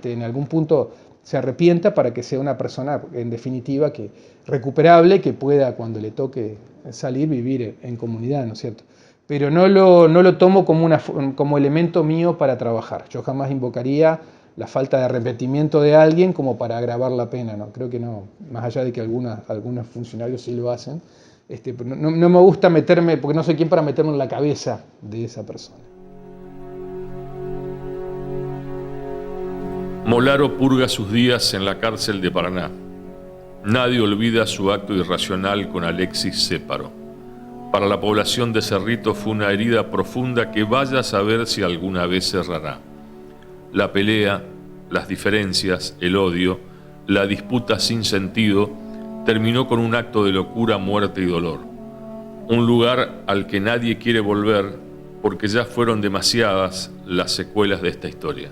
en algún punto se arrepienta para que sea una persona, en definitiva, que recuperable, que pueda, cuando le toque salir, vivir en comunidad, ¿no es cierto? Pero no lo tomo como elemento mío para trabajar. Yo jamás invocaría la falta de arrepentimiento de alguien como para agravar la pena, ¿no? Creo que no, más allá de que algunos funcionarios sí lo hacen. No me gusta meterme, porque no soy quien para meterme en la cabeza de esa persona. Molaro purga sus días en la cárcel de Paraná. Nadie olvida su acto irracional con Alexis Céparo. Para la población de Cerrito fue una herida profunda que vaya a saber si alguna vez cerrará. La pelea, las diferencias, el odio, la disputa sin sentido, terminó con un acto de locura, muerte y dolor. Un lugar al que nadie quiere volver porque ya fueron demasiadas las secuelas de esta historia.